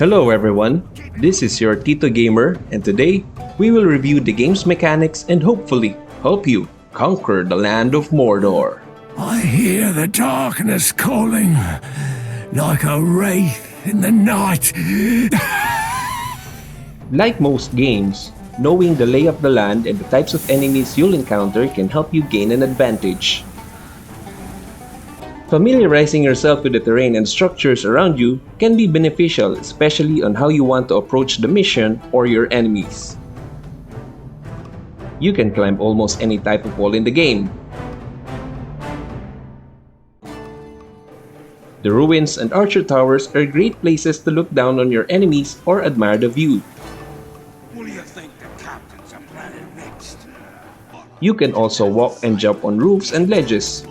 Hello everyone, this is your Tito Gamer, and today we will review the game's mechanics and hopefully help you conquer the land of Mordor. I hear the darkness calling, like a wraith in the night. Like most games, knowing the lay of the land and the types of enemies you'll encounter can help you gain an advantage. Familiarizing yourself with the terrain and structures around you can be beneficial, especially on how you want to approach the mission or your enemies. You can climb almost any type of wall in the game. The ruins and archer towers are great places to look down on your enemies or admire the view. What do you think the captains are planning next? You can also walk and jump on roofs and ledges.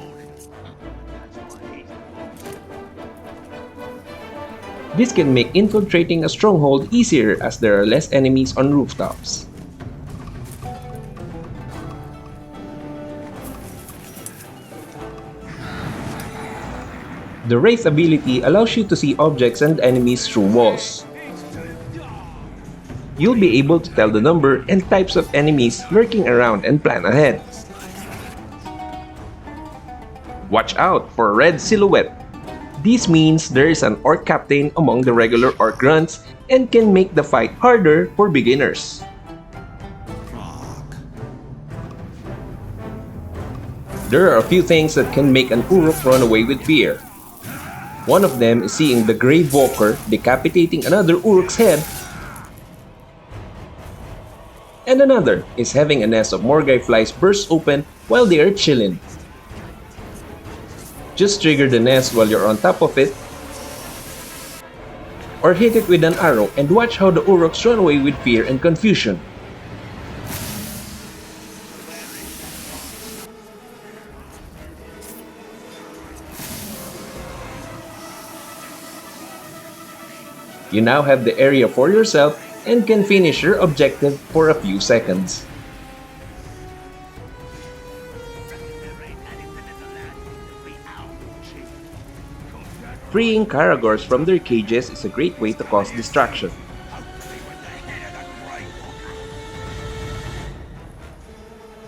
This can make infiltrating a stronghold easier as there are less enemies on rooftops. The Wraith ability allows you to see objects and enemies through walls. You'll be able to tell the number and types of enemies lurking around and plan ahead. Watch out for a red silhouette. This means there is an orc captain among the regular orc grunts and can make the fight harder for beginners. There are a few things that can make an Uruk run away with fear. One of them is seeing the Grave Walker decapitating another Uruk's head, and another is having a nest of Morgai flies burst open while they are chilling. Just trigger the nest while you're on top of it, or hit it with an arrow and watch how the Uruks run away with fear and confusion. You now have the area for yourself and can finish your objective for a few seconds. Freeing Caragors from their cages is a great way to cause distraction.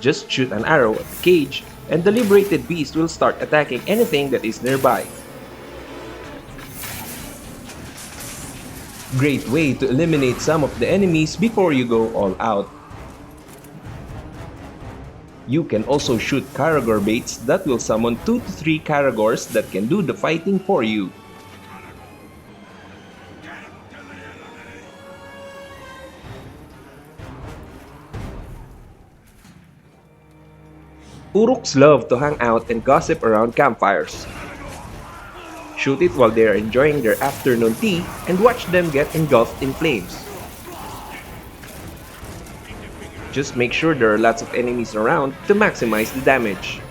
Just shoot an arrow at the cage, and the liberated beast will start attacking anything that is nearby. Great way to eliminate some of the enemies before you go all out. You can also shoot Caragor baits that will summon 2 to 3 Caragors that can do the fighting for you. Uruks love to hang out and gossip around campfires. Shoot it while they are enjoying their afternoon tea and watch them get engulfed in flames. Just make sure there are lots of enemies around to maximize the damage.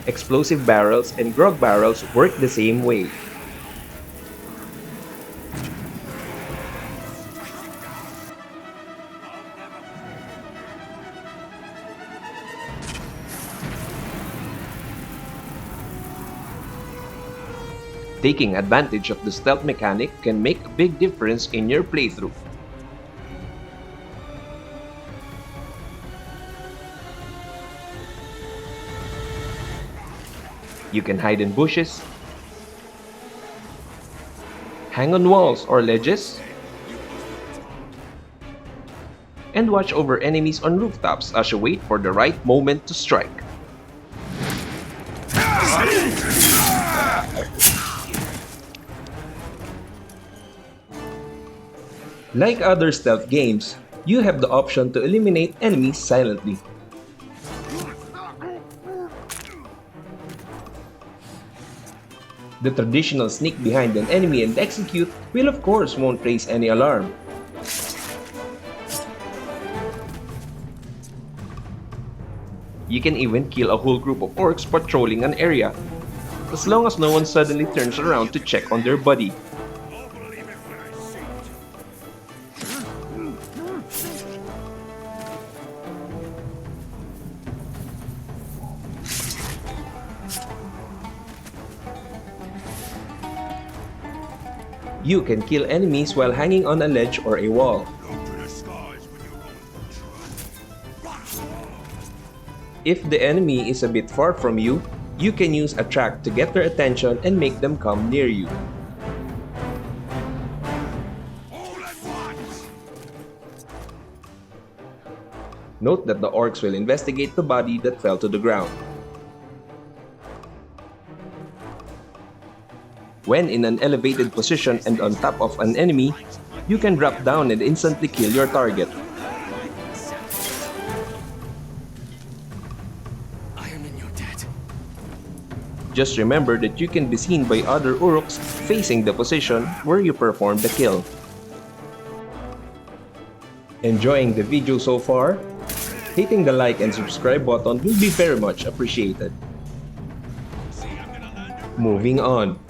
Explosive barrels and grog barrels work the same way. Taking advantage of the stealth mechanic can make a big difference in your playthrough. You can hide in bushes, hang on walls or ledges, and watch over enemies on rooftops as you wait for the right moment to strike. Like other stealth games, you have the option to eliminate enemies silently. The traditional sneak behind an enemy and execute will of course won't raise any alarm. You can even kill a whole group of orcs patrolling an area, as long as no one suddenly turns around to check on their buddy. You can kill enemies while hanging on a ledge or a wall. If the enemy is a bit far from you, you can use a track to get their attention and make them come near you. Note that the orcs will investigate the body that fell to the ground. When in an elevated position and on top of an enemy, you can drop down and instantly kill your target. I am in your debt. Just remember that you can be seen by other Uruks facing the position where you performed the kill. Enjoying the video so far? Hitting the like and subscribe button will be very much appreciated. Moving on.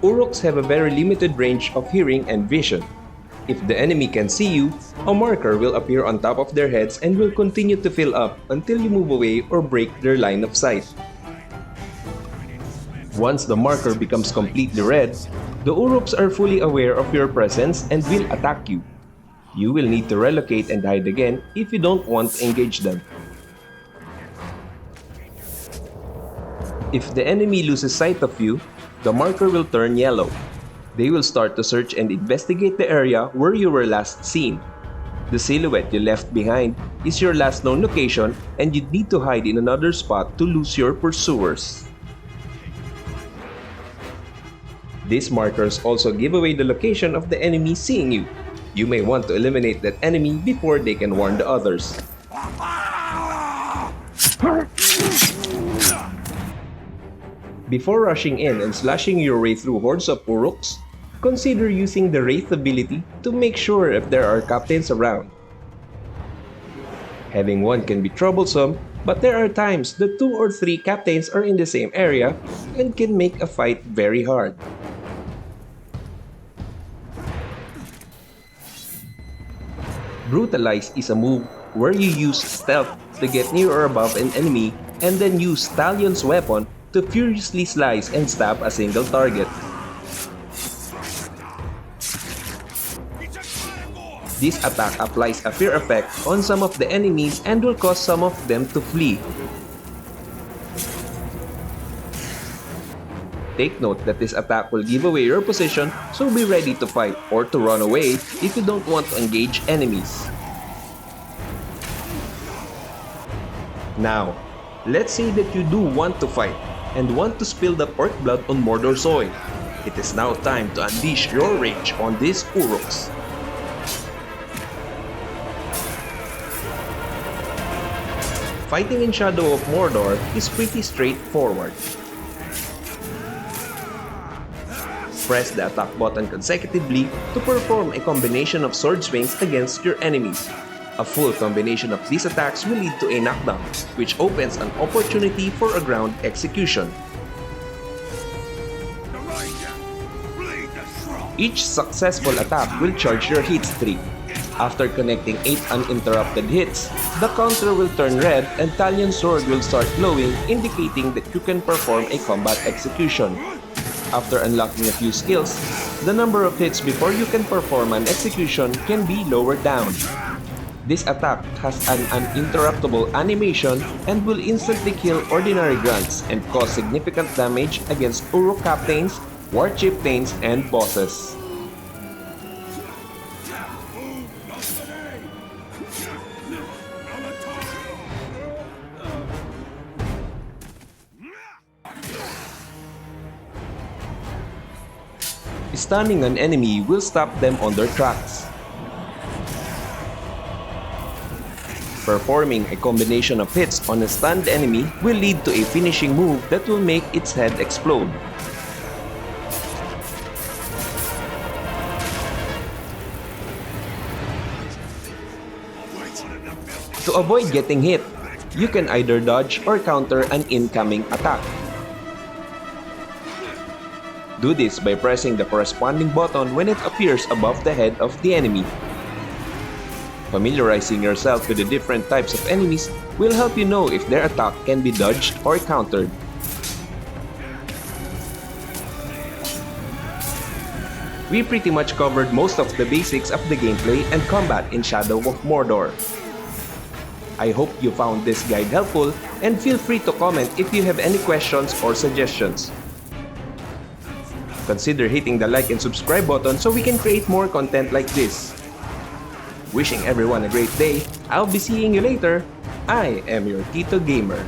Uruks have a very limited range of hearing and vision. If the enemy can see you, a marker will appear on top of their heads and will continue to fill up until you move away or break their line of sight. Once the marker becomes completely red, the Uruks are fully aware of your presence and will attack you. You will need to relocate and hide again if you don't want to engage them. If the enemy loses sight of you, the marker will turn yellow. They will start to search and investigate the area where you were last seen. The silhouette you left behind is your last known location, and you'd need to hide in another spot to lose your pursuers. These markers also give away the location of the enemy seeing you. You may want to eliminate that enemy before they can warn the others. Before rushing in and slashing your way through hordes of Uruks, consider using the Wraith ability to make sure if there are captains around. Having one can be troublesome, but there are times that 2 or 3 captains are in the same area and can make a fight very hard. Brutalize is a move where you use stealth to get near or above an enemy and then use Talion's weapon to furiously slice and stab a single target. This attack applies a fear effect on some of the enemies and will cause some of them to flee. Take note that this attack will give away your position, so be ready to fight or to run away if you don't want to engage enemies. Now, let's say that you do want to fight and want to spill the orc blood on Mordor soil. It is now time to unleash your rage on these Uruks. Fighting in Shadow of Mordor is pretty straightforward. Press the attack button consecutively to perform a combination of sword swings against your enemies. A full combination of these attacks will lead to a knockdown, which opens an opportunity for a ground execution. Each successful attack will charge your hit streak. After connecting 8 uninterrupted hits, the counter will turn red and Talion's sword will start glowing, indicating that you can perform a combat execution. After unlocking a few skills, the number of hits before you can perform an execution can be lowered down. This attack has an uninterruptible animation and will instantly kill ordinary grunts and cause significant damage against Uruk captains, war chieftains, and bosses. Stunning an enemy will stop them on their tracks. Performing a combination of hits on a stunned enemy will lead to a finishing move that will make its head explode. To avoid getting hit, you can either dodge or counter an incoming attack. Do this by pressing the corresponding button when it appears above the head of the enemy. Familiarizing yourself with the different types of enemies will help you know if their attack can be dodged or countered. We pretty much covered most of the basics of the gameplay and combat in Shadow of Mordor. I hope you found this guide helpful, and feel free to comment if you have any questions or suggestions. Consider hitting the like and subscribe button so we can create more content like this. Wishing everyone a great day. I'll be seeing you later. I am your Tito Gamer.